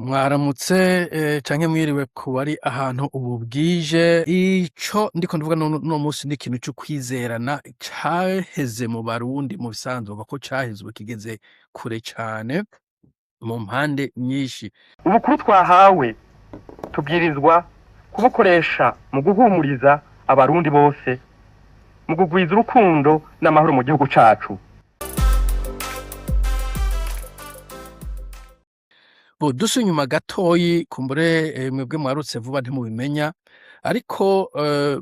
Mwaramutse canke mwiriwe ku bari ahantu ubu bwije. Ico ndiko ndavuga no musi ni ikintu c'ukwizerana caheze mu Barundi mu bisanzwe ko cahezwe kigeze kure cane mu mpande nyinshi. Ubukuru twahawe tubwirizwa kubukoresha mu guhumuriza abarundi bose, mu kugwiza urukundo n'amahoro mu gihugu cacu. Dusuye inyuma gatoyi kumbure mwebwe mwarutse vuba ntimubimenya, ariko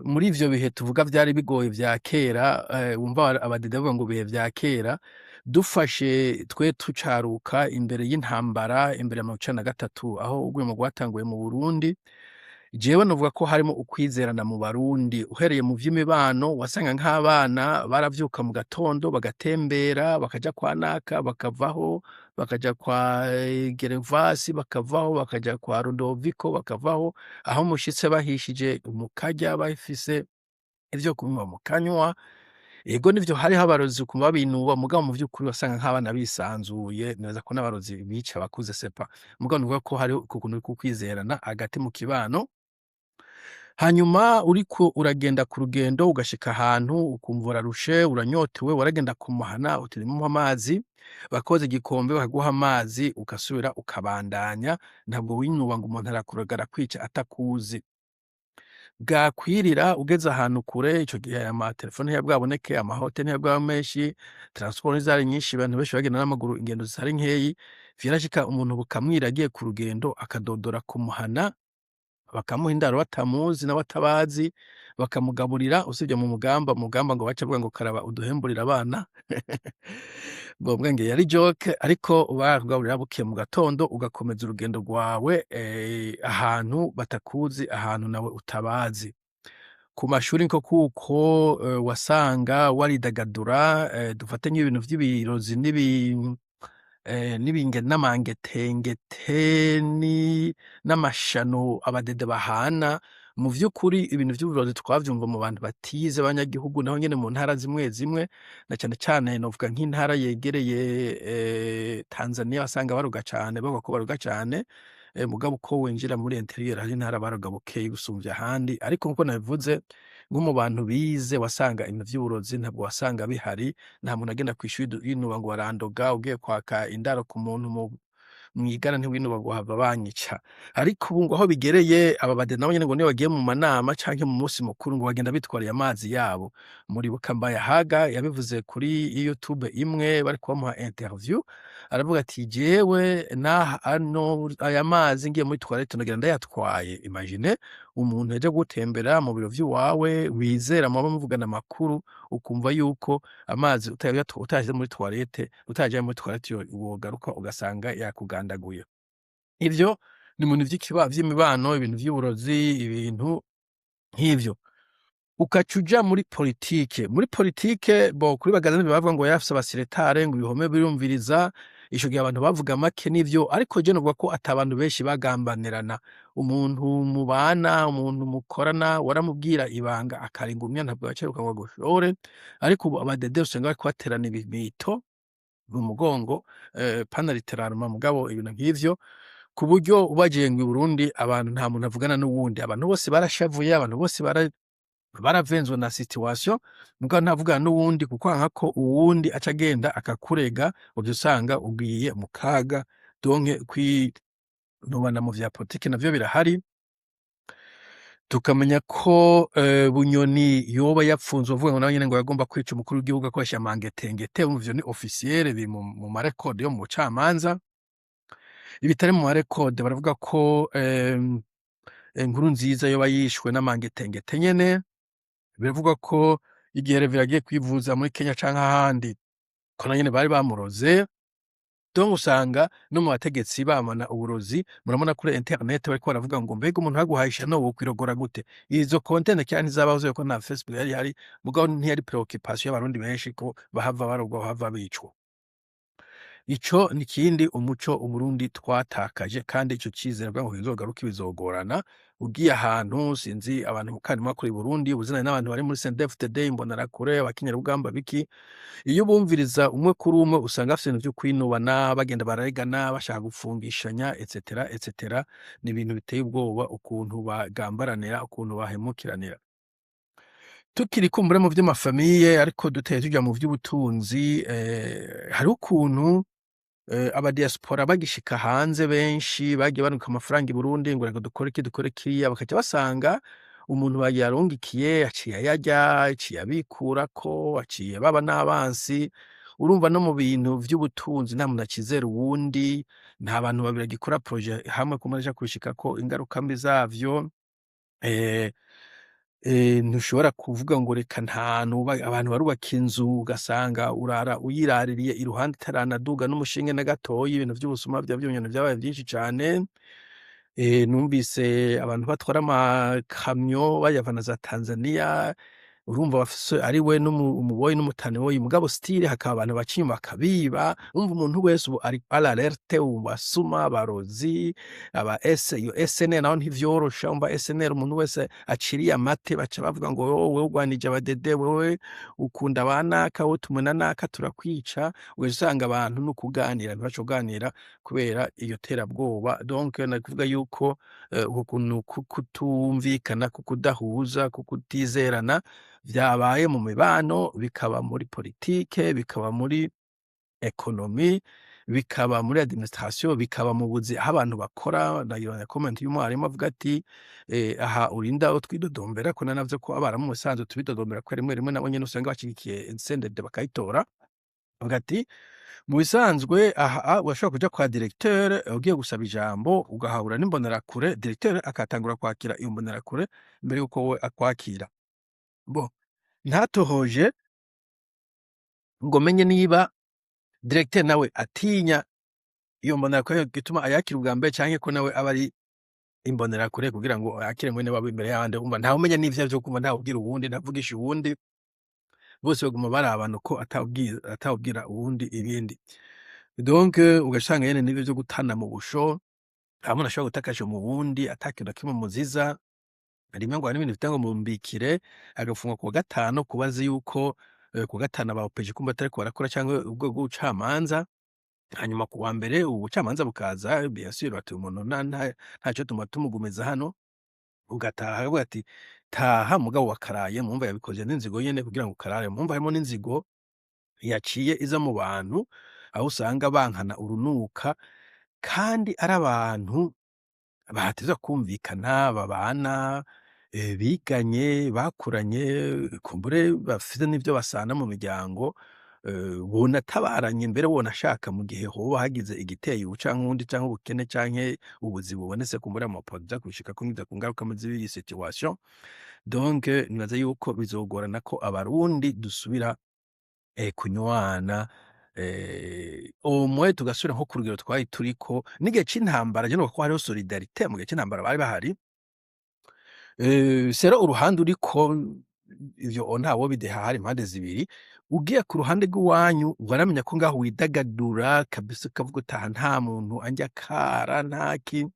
muri ivyo bihe tuvuga vyari bigoye vya kera, wumva abadede bavuga ngo ibihe vya kera, dufashe twe tucaruka imbere y'intambara, imbere ya 1993 aho urwimo rwatanguye mu Burundi. Jewe novuga ko harimo ukwizerana mu Barundi, uhereye mu vy'imibano wasanga nk'abana baravyuka mu gatondo bagatembera, bakaja kwa naka bakavaho, bakaja kwa Gervasi bakavaho, bakaja kwa Rudoviko bakavaho, aho mushitse bahishije mukarya bafise ivyo kunywa mukanywa. Ego nivyo hariho abarozi ukumva binuba, mugabo mu vy'ukuri wasanga nk'abana bisanzuye, nibaza ko n'abarozi bica bakuze sepa, mugabo novuga ko hariho ukuntu kwizerana hagati mu kibano. Hanyuma uriko uragenda ku rugendo ugashika ahantu ukumva urarushe, uranyotewe, waragenda ku muhana uti nimumpwe amazi, bakoza igikombe bakaguha amazi ugasubira ukabandanya, ntabwo winuba ngo umuntu arakuragara kwica atakuzi. Bwakwirira ugeze ahantu kure, ico gihe amatelefone ntiyabwaboneke, amahoteli ntiyabwaba menshi, transport ntizari nyinshi, abantu benshi bagenda n'amaguru, ingendo zitari nkeyi, vyarashika umuntu bukamwira agiye ku rugendo akadodora ku muhana, bakamuha indaro batamuzi n'abatabazi, bakamugaburira usibye mu mugamba ngo baca bavuga ngo karaba uduhemburira abana ngo mbwenge yari joke, ariko barakugaburira bukiye mu gatondo ugakomeza urugendo rwawe ahantu batakuzi, ahantu nawe utabazi. Ku mashuri niko kuko wasanga waridagadura, dufate nk'ibintu vy'ibirozi n'amangetengete n'amashano abadede bahana. Mu vy'ukuri ibintu vy'uburozi twavyumva mu bantu batize abanyagihugu, naho nyene mu ntara zimwe zimwe, na cane cane novuga nk'intara yegereye Tanzania wasanga baroga cane, bavuga ko baroga cane, mugabo uko winjira muri interieur hari intara baroga bukeyi gusumvya ahandi. Ariko nkuko nabivuze, nko mu bantu bize wasanga ibintu vy'uburozi ntabwo wasanga bihari, nta muntu agenda kw'ishuri yinuba ngo barandoga, ugiye kwaka indaro ku muntu mwigana ntiwinuba ngo hava banyica. Ariko ubu ngo aho bigereye aba badede nabo nyene ngo niyo bagiye mu manama canke mu musi mukuru ngo bagenda bitwariye amazi yabo. Muribuka Mbayahaga yabivuze kuri YouTube imwe bariko bamuha interview, aravuga ati jewe aya mazi ngiye muri toilette nogenda ndayatwaye. Imagine umuntu yaje gutembera mu biro vy'iwawe wizera muba muvugana amakuru, ukumva yuko amazi utaje muri toilette wogaruka ugasanga yakugandaguye. Ivyo ni mu bintu vy'imibano, ibintu vy'uburozi, ibintu nk'ivyo. Ukaca uja muri politike. Muri politike kuri Bagazani bavuga ngo yafise abasiretare ngo ibihome birumviriza, ico gihe abantu bavuga make n'ivyo, ariko je novuga ko ata bantu benshi bagambanirana. Umuntu mubana, umuntu mukorana waramubwira ibanga akaringumya, ntabwo yaceruka ngo agushore. Ariko ubu abadede usanga bariko baterana ibimito mu mugongo, pana littéralement, mugabo ibintu nk'ivyo, ku buryo ubagiye ngo i Burundi abantu nta muntu avugana n'uwundi, abantu bose barashavuye, abantu bose baravenzwe na situation, mugabo ntavugana n'uwundi kuko wanka ko uwundi aca agenda akakurega, uvyo usanga ugiye mu kaga. Donc kwinubana mu vya politike navyo birahari. Tukamenya ko Bunyoni yoba yapfunzwe avuga ngo nawe nyene ngo yagomba kwica umukuru w'igihugu akoresha amangetengete. Ivyo ni officiel biri mu marekode yo mu bucamanza. Ibitari mu marekode baravuga ko Nkurunziza yoba yishwe n'amangetengete nyene. Biravuga ko igihe Rev yagiye kwivuza muri Kenya canke ahandi ko na nyene bari bamuroze. Donc usanga no mu bategetsi bamana uburozi. Murabona kuri internet bariko baravuga ngo mbega umuntu yaguhahisha no wokwirogora gute. Izo content cyane ntizabaho ko na Facebook yari hari, mugabo ntiyari preoccupation y'abarundi benshi ko bahava barogwa bahava bicwa. Ico ni ikindi umuco Uburundi twatakaje kandi ico cizere kugira ngo kizogaruke bizogorana. Ugiye ahantu sinzi abantu kandi mwakoreye i Burundi, uzinanye n'abantu bari muri CNDD-FDD, Imbonerakure, abakenyerugamba biki, iyo ubumviriza umwe kuri umwe usanga bafise ibintu vyo kwinubana, bagenda bararegana, bashaka gupfungishanya etcetera, etcetera. Ni ibintu biteye ubwoba ukuntu bagambaranira, ukuntu bahemukiranira. Tukiri kumbure mu vy'amafamiye ariko duteye tuja mu vy'ubutunzi, hariho ukuntu abadiaspora bagishika hanze benshi bagiye barungika amafaranga i Burundi ngo reka dukore iki dukore kiriya, bakaca basanga umuntu yarungikiye aciye ayarya, aciye abikurako, aciye baba n'abansi. Urumva no mu bintu vy'ubutunzi nta muntu akizera uwundi, nta bantu babiri bagikora projet hamwe kumwe aja kubishikako ingaruka mbi zavyo. eh, Ntushobora kuvuga ngo reka nta abantu barubaka inzu ugasanga urara uyiraririye iruhande itaranaduga n'umushinge na gatoyi. Ibintu vy'ubusuma vya vyonyene vyabaye vyinshi cane. Numvise abantu batwara amakamyo bayavana za Tanzania, urumva bafise ari we umuboyi n'umutaniboyi, mugabo stile hakaba abantu baca inyuma bakabiba. Urumva umuntu wese ubu ari à l'alerte, mu basuma, abarozi, iyo SNL naho ntivyorosha. Umva SNL umuntu wese aciriye amate baca bavuga ngo wewe urwanije abadede, wewe ukunda ba naka, wewe utumwe na naka turakwica. Ugaca usanga abantu n'ukuganira ntibacoganira kubera iyo terabwoba. Donc nakuvuga yuko uko kuntu kutumvikana, kukudahuza, kukutizerana vyabaye mu mibano, bikaba muri politike, bikaba muri ekonomi, bikaba muri administration, bikaba mu buzi aho abantu bakora. Ndabona comment y'umwarimu avuga ati aha urinda utwidodombera ko nanavyo ko abaramu musanzwe tubidodombera ko rimwe rimwe nabo nyene usanga bashigikiye CNDD bakayitora. Avuga ati mu bisanzwe aha urashobora kuja kwa directeur ugiye gusaba ijambo ugahahura n'imbonerakure, directeur akatangura kwakira iyo mbonerakure mbere yuko we akwakira. Ntatohoje ngo menye niba directeur nawe atinya iyo mbonerakure gituma ayakira ubwa mbere canke ko nawe aba ari imbonerakure kugira ngo ayakire mwene wabo imbere y'abandi. Umva ntawe umenya n'ivyo vyo kumva, ntawubwira uwundi, ntavugisha uwundi, bose baguma barabana uko atawubwira uwundi ibindi. Donc ugasanga nyene n'ivyo vyo gutana mu busho, nta muntu ashobora gutakaje mu wundi ata kintu na kimwe muziza. Rimwe ngo hari n'ibintu bita ngo mumbikire, agafungwa kuwa gatanu kubaza yuko kuwa gatanu aba OPG kumva batariko barakora canke urwego rw'ubucamanza. Hanyuma kuwa mbere ubucamanza bukaza bien sûr bati umuntu ntaco tuma tumugumiza hano, ugataha akavuga ati taha mugabo wakaraye. Mwumva yabikoze n'inzigo nyene kugira ngo ukarare. Mwumva harimo n'inzigo yaciye iza mu bantu aho usanga bankana urunuka kandi ari abantu bahateza kumvikana, babana, biganye, bakuranye, kumbure bafite n'ivyo basana mu miryango, bonatabaranye mbere bonashaka mu gihe hoba hagize igiteye ubu canke uwundi canke ubukene canke ubuzi bubonetse kumbure amapoto aza kubishikako nkiza ku ngaruka z'iyi situation. Donc nibaza yuko bizogorana ko abarundi dusubira kunywana, au moins tugasubira nko ku rugero twari turiko n'igihe c'intambara. Je novuga ko hariho solidarite mu gihe c'intambara bari bahari. Sero uruhande uriko ivyo ntawobideha, hari impande zibiri. Ugiye ku ruhande rw'iwanyu waramenya ko ngaho widagadura kabisa, ukavuga uti aha nta muntu anjya kara ntaki.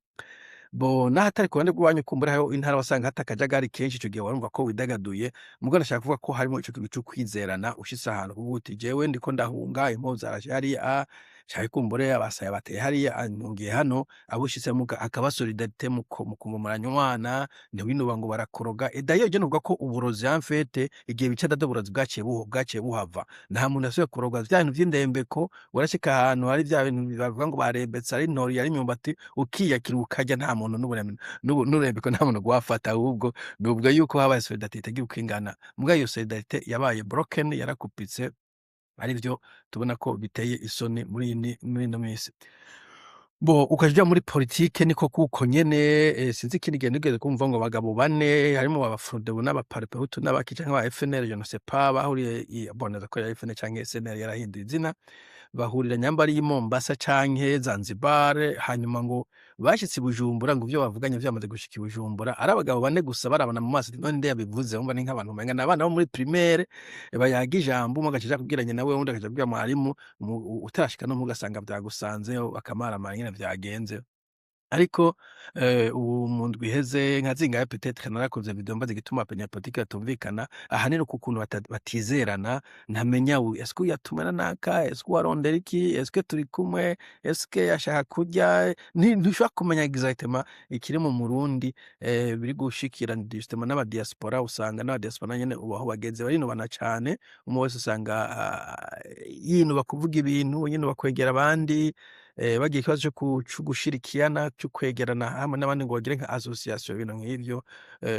N'ahatari ku ruhande rw'iwanyu kumbura hariho intara wasanga hata akajagari kenshi, ico gihe warumva ko widagaduye. Mugabo ndashaka kuvuga ko harimo ico kintu co kwizerana ushitse ahantu kuvuga uti jewe ndiko ndahunga, impuzu zaraje hariya canke kumbure abasaya bateye hariya, ntungiye hano. Abo ushitsemo hakaba solidarite mukumva muranywana, ntiwinuba ngo barakoroga. D'ailleurs je novuga ko uburozi en fait igihe bica dada uburozi bwaciye buhava. Nta muntu yasubiye kurogwa vya bintu vy'indembeko. Urashika ahantu hari vya bintu bavuga ngo barembetse, ari intori, ari imyumbati, ukiyakira ukarya, nta muntu n'urembeko nta muntu gwafata. Ahubwo novuga yuko habaye solidarite itagira uko ingana. Mugabo iyo solidarite yabaye broken, yarakupitse, arivyo tubona ko biteye isoni muri ino misi. Ukaja muri politike niko kuko nyene. Sinzi ikindi gihe nigeze kumva ngo abagabo 4 harimo abafrodebu n'abaparpehutu n'abaki canke aba FNL, je ne sais pas, bahuriye boneza ko ya FNL canke SNL yarahinduye izina, bahurira nyambari y'i Mombasa canke Zanzibar, hanyuma ngo bashitse i Bujumbura ngo ivyo bavuganye vyamaze gushika i Bujumbura ari abagabo 4 gusa barabana mu maso, none nde yabivuze? Urumva ni nk'abantu umenga n'abana bo muri primaire bayaga ijambo, umwe agaca aja kubwira nyina wiwe, uwundi agaca abwira mwarimu, utarashika no muhira ugasanga vyagusanzeyo bakamaramara ingene vyagenze. Ariko ubu mu ndwi iheze nka zingahe peut-être narakoze video mbaza igituma abanyapolitike batumvikana, ahanini ku kuntu batizerana, ntamenya est ce que uyu atumana naka, est ce que uyu arondera iki, est ce que turi kumwe, est ce que ashaka kurya, ntushobora kumenya exactement ikiri mu Murundi, biri gushikira justement n'abadiaspora, usanga n'abadiaspora nyene ubu aho bageze barinubana cane, umwe wese usanga yinuba kuvuga ibintu, yinuba kwegera abandi, bagira ikibazo co gushirikiyana, co kwegerana hamwe n'abandi ngo bagire nka association, ibintu nk'ivyo,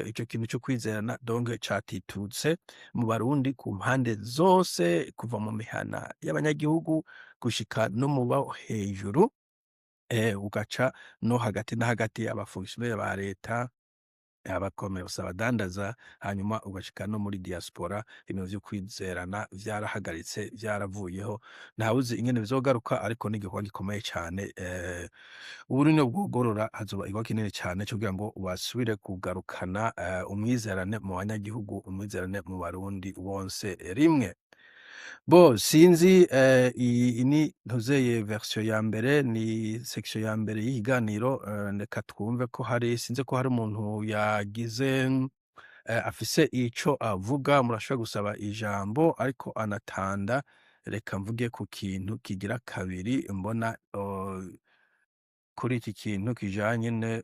ico kintu co kwizerana donc catitutse mu Barundi ku mpande zose, kuva mu mihana y'abanyagihugu gushika no mu bo hejuru, ugaca no hagati na hagati y'abafonctionnaire ba leta, abakomesa, abadandaza, hanyuma ugashika no muri diaspora. Ibintu vyo kwizerana vyarahagaritse, vyaravuyeho, ntawuzi ingene bizogaruka, ariko ni igikorwa gikomeye cane. Ubu niyo bwogorora hazoba igikorwa kinini cane co kugira ngo basubire kugarukana umwizerane mu banyagihugu, umwizerane mu Barundi bonse rimwe. Bo sinzi, iyi ni ntuzeye version ya mbere, ni section ya mbere y'ikiganiro, reka twumve ko sinzi ko hari umuntu yagize afise ico avuga, murashobora gusaba ijambo ariko anatanda. Reka mvuge ku kintu kigira kabiri mbona kuri iki kintu kijanye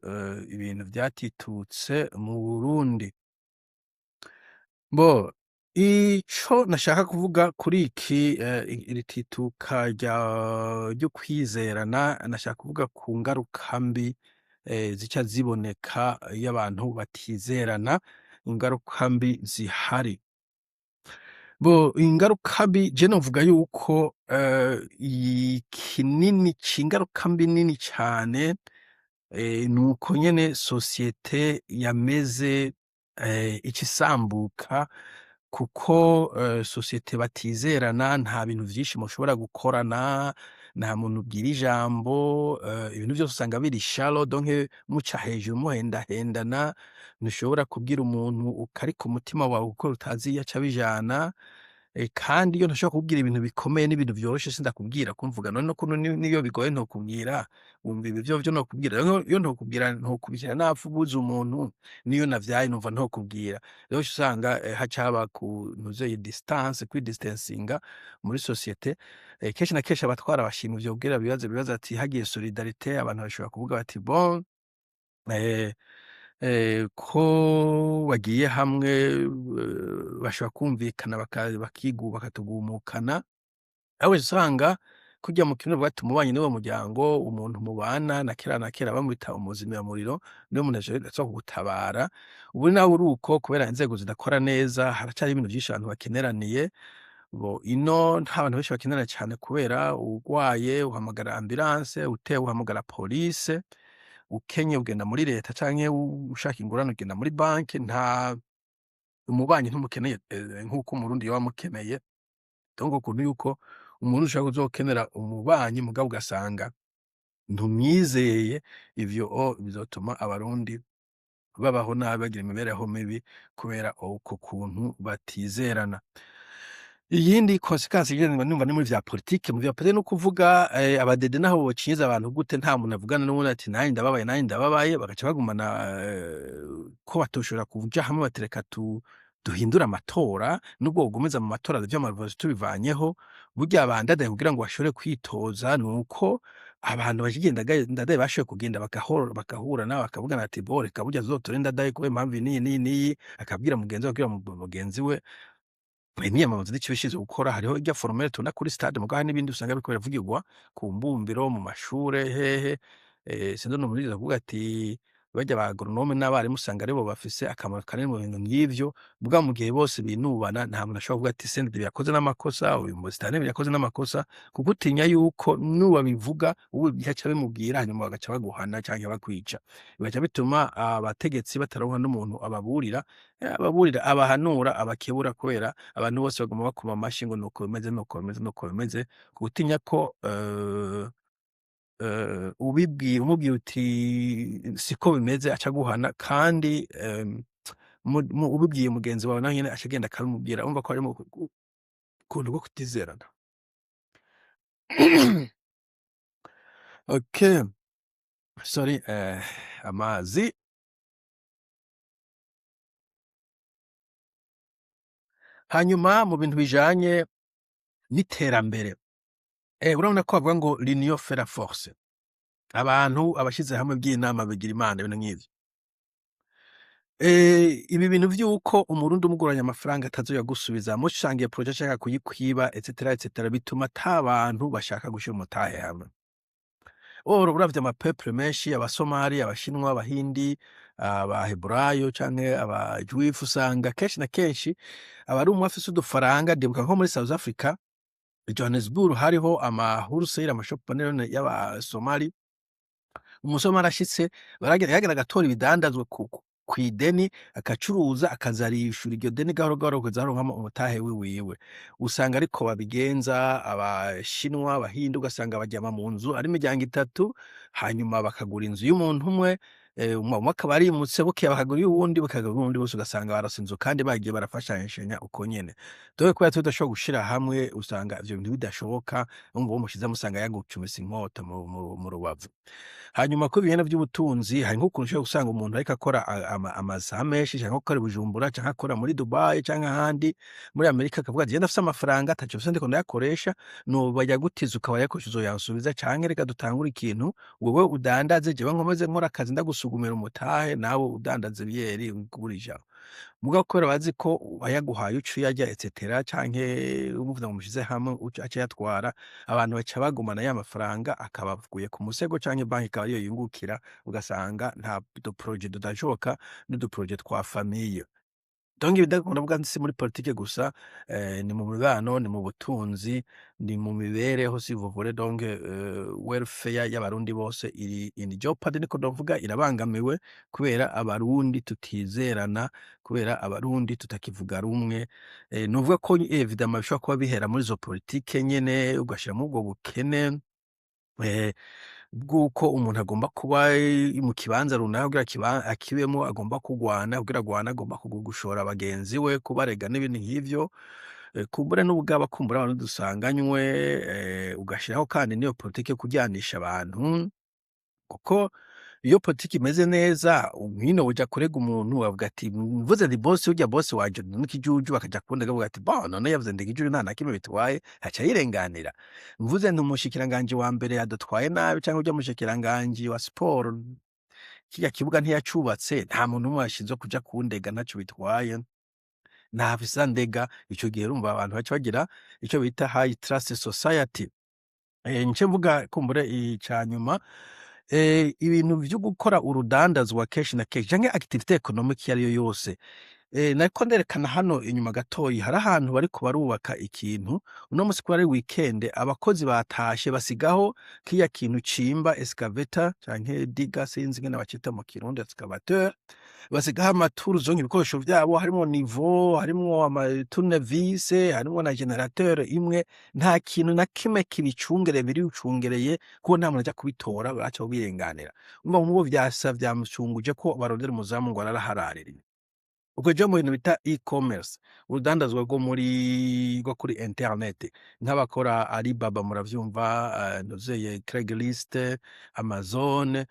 ibintu vyatitutse mu Burundi. Bo ico nashaka kuvuga kuri iri tituka ryo kwizerana, nashaka kuvuga ku ngaruka mbi zica ziboneka iyo abantu batizerana, ingaruka mbi zihari. Bo ingaruka mbi je novuga yuko ingaruka mbi nini cane, nuko nyene sosiyete yameze ica isambuka, kuko sosiyete batizerana, nta bintu vyinshi mushobora gukorana, nta muntu ubwira ijambo, ibintu vyose usanga biri shallow, donc muca hejuru muhendahendana, ntushobora kubwira umuntu ukari ku mutima wawe kuko utazi iyo aca abijana, kandi iyo ntashobora kukubwira ibintu bikomeye n'ibintu vyoroshe sindakubwira kumvuga, none ukuntu niyo bigoye ntokubwira, wumva ibi vyovyo nokubwira, iyo ntokubwira napfa ubuze umuntu, niyo navyaye numva ntokubwira. Rero uca usanga haca haba ntuzeye distance, kwidistancinga muri sosiyete. Kenshi na kenshi abatwara bashima ivyo kugira bibaza ati hagiye solidarite, abantu bashobora kuvuga bati bon, ko bagiye hamwe, bashobora kumvikana bakatugumukana. Aho usanga kurya mu kirundi bavuga ati umubanyi niwo muryango, umuntu mubana na kera na kera bamwita umuzimyamuriro, niwe muntu aza kugutabara. Ubu naho uruko kubera inzego zidakora neza, haracari ibintu vyinshi abantu bakeneraniye. Bo ino nta bantu benshi bakenerana cane, kubera urwaye uhamagara ambulance, utewe uhamagara police, ukenye ugenda muri leta, canke ushaka ingurane ugenda muri banki. Nta umubanyi ntumukeneye nk'uko umurundi yoba amukeneye. Donc ukuntu yuko umuntu ushaka kuzokenera umubanyi mugabo ugasanga ntumwizeye, ivyo bizotuma abarundi babaho nabi, bagira imibereho mibi kubera uko kuntu batizerana. Iyindi consequence numva ni muri vya politike. Mu vya politike n'ukuvuga abadede naho bocinyiza abantu gute, nta muntu avugana n'uwundi ati nanje ndababaye, nanje ndababaye, bagaca bagumana ko batoshobora kuja hamwe bati reka duhindure amatora, nubwo wogumeza mu matora vy'amarozi tubivanyeho. Burya abandadaye kugira ngo bashobore kwitoza, nuko abantu ndadaye bashoboye kugenda bagahura nabo bakavugana ati bo reka burya tuzotore ndadaye kubera impamvu iyi n'iyi, akabwira mugenzi we, akabwira mugenzi we imyiyamamazo n'ico bishize gukora. Hariho irya formule tubona kuri stade, mugabo hari n'ibindi usanga biriko biravugirwa ku mbumbiro, mu mashure, hehe. Sinzi n'umuntu yigeze kuvuga ati barya ba agoronome n'abarimu usanga aribo bafise akamaro kanini mu bintu nk'ivyo, mugabo mu gihe bose binubana nta muntu ashobora kuvuga ati CNDP yakoze n'amakosa, uyu musitanteri yakoze n'amakosa, kuko utinya yuko nuwabivuga uwo bihaca bimubwira hanyuma bagaca baguhana canke bakwica. Bigaca bituma abategetsi bataronka n'umuntu ababurira, abahanura, abakebura kubera abantu bose baguma bakoma amashi ngo nuko bimeze, nuko bimeze, nuko bimeze, gutinya ko umubwiye uti siko bimeze aca aguhana kandi ubibwiye mugenzi wawe nawe nyene aca agenda akabimubwira, urumva ko harimwo ukuntu bwo kutizerana. Okay, sorry, amazi. Hanyuma mu bintu bijanye n'iterambere, urabona ko bavuga ngo l'union fait la force. Abantu abashize hamwe by'inama bigira imana, ibintu nk'ivyo. Ibi bintu vy'uko umurundi umuguranye amafaranga atazoyagusubiza mushangiye projet ashaka kuyikwiba etc bituma ata bantu bashaka gushira umutahe hamwe. Uravye amapeuple menshi, abasomali, abashinwa, abahindi, abaheburayo canke abajuifu, usanga kenshi na kenshi abari umwe afise udufaranga. Ndibuka nko muri South Africa, Johannesburg, hariho amahuruseyiri, amashop manini y'abasomali. Umusomali ashitse yagenda agatora ibidandazwa kw'ideni, akacuruza, akaza arishura iryo deni gahoro gahoro kugeza aronkamo umutahe wiwe. Usanga ariko babigenza abashinwa, abahindi, ugasanga baryama mu nzu ari imiryango 3, hanyuma bakagura inzu y'umuntu umwe, umwe akaba arimutse, bukeye bakagura iy'uwundi, bakagura iy'uwundi, bose ugasanga barose inzu kandi bagiye barafashanya uko nyene. Dore kubera tudashobora gushira hamwe, usanga ivyo bintu bidashoboka, urumva uwo mushize musanga yagucumisa inkota mu rubavu. Hanyuma ko ibintu vy'ubutunzi, hari nk'ukuntu ushobora gusanga umuntu ariko akora amasaha menshi, canke akora i Bujumbura, canke akora muri Dubai, canke ahandi muri Amerika, akavuga ati: "Je ndafise amafaranga ataco mfise ndiko ndayakoresha, noba gutiza ukaba yakoresha uzoyansubiza, canke reka dutangure ikintu, wewe udandaze, jewe nkomeze nkora akazi ndagusugumira umutahe, nawe udandaze biyeri ugurija." Mugabo kubera bazi ko uwayaguhaye uca uyarya etc canke umuvuga ngo mushize hamwe aca yatwara, abantu baca bagumana ya mafaranga, akabavuye ku musego canke banki ikaba ariyo yungukira, ugasanga nta duprojet tudashoboka n'uduprojet twa famille. Donc ibidakunda kuvuga si muri politike gusa, ni mu mibano, ni mu butunzi, ni mu mibereho, si vous voulez. Donc welfare y'abarundi bose iri in jeopardy, niko ndavuga, irabangamiwe kubera abarundi tutizerana, kubera abarundi tutakivuga rumwe. Nuvuga ko évidemment bishobora kuba bihera muri izo politike nyene, ugashiramo ubwo bukene bw'uko umuntu agomba kuba mu kibanza runaka kugira akibemo, agomba kugwana, kugira agwana agomba gushora bagenzi we, kubarega n'ibindi nk'ivyo. Kumbure n'ubugaba, kumbura abantu dusanganywe, ugashiraho kandi niyo politike yo kuryanisha abantu, kuko iyo politiki imeze neza, hino uja kurega umuntu bavuga ati: "Mvuze ndi boss, urya boss wanje n'ikijuju," bakaja kundi akavuga ati: "Bon, none yavuze ndi ikijuju nta na kimwe bitwaye," aca yirenganira. Mvuze ndi umushikiranganji wa mbere adatwaye nabi, canke urya mushikiranganji wa siporo kirya kibuga ntiyacubatse, nta muntu umwe yashinzwe kuja kundega, ntaco bitwaye, nta visa ndega. Ico gihe urumva abantu baca bagira ico bita high trust society. Nce mvuga kumbure icanyuma, ibintu vyo gukora urudandazwa kenshi na kenshi canke activité économique iyo ariyo yose, nariko nderekana hano inyuma gatoyi, hari ahantu bariko barubaka ikintu. Uno musi kuba ari weekend, abakozi batashe basigaho kiya kintu cimba excavator canke diga, sinzi ingene bacita mu kirundi, excavateur. Basigaho amaturuzo nk'ibikoresho vyabo, harimwo niveau, harimwo tournevis, harimwo na generateur imwe. Nta kintu na kimwe kibicungere, biricungereye kuko nta muntu aja kubitora, baca birenganira. Urumva nk'uwo vyamucunguje ko barondera umuzamu ngo ararahararira. Ubwo je mu bintu bita e-commerce, urudandazwa rwo kuri internet, nk'abakora Alibaba muravyumva, ntuzeye Craigslist, Amazon,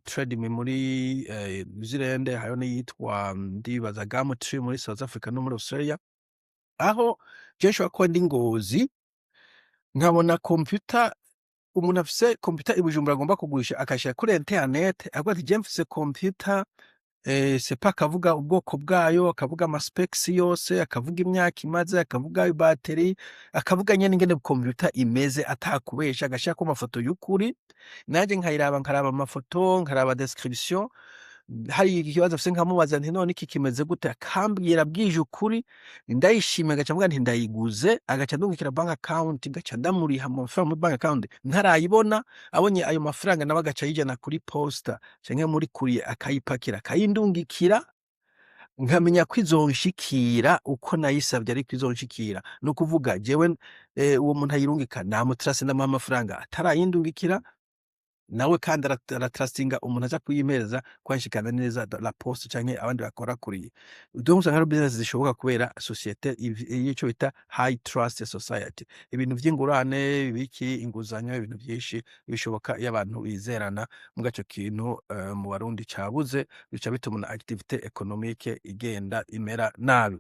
TradeMe muri New Zealand, hariho n'iyitwa ndibaza Gumtree muri South Africa no muri Australia. Aho je nshobora kuba ndi Ngozi, nkabona computer, umuntu afise computer i Bujumbura agomba kugurisha, akashira kuri internet, avuga ati: "Je mfise computer sepa akavuga ubwoko bwayo, akavuga ama-specs yose, akavuga imyaka imaze, akavuga ibateri, akavuga nyene ingene computer imeze atakubesha, agashirako amafoto y'ukuri, nanje nkayiraba nkaraba amafoto, nkaraba description, hari ikibazo afise nkamubaza nti none iki kimeze gute, akambwira abwije ukuri, ndayishimiye agaca avuga nti ndayiguze, agaca andungikira bank account, ngaca ndamuriha amafaranga muri bank account ntarayibona, abonye ayo mafaranga nawe agaca ayijana kuri posta canke muri courrier akayipakira akayindungikira, nkamenya ko izonshikira uko nayisavye ariko izonshikira. Nukuvuga jewe uwo muntu ayirungika namutrase ndamuha amafaranga atarayindungikira, nawe kandi aratrustinga umuntu aza kuyimpereza ko anshikana neza la poste canke abandi bakora courrier. Donc usanga ari business zishoboka kubera societe ico bita high trust society. Ibintu vy'ingurane, ibiki, inguzanyo, ibintu vyinshi bishoboka iyo abantu bizerana, muga ico kintu mu Barundi cabuze, bica bituma na activité économique igenda imera nabi.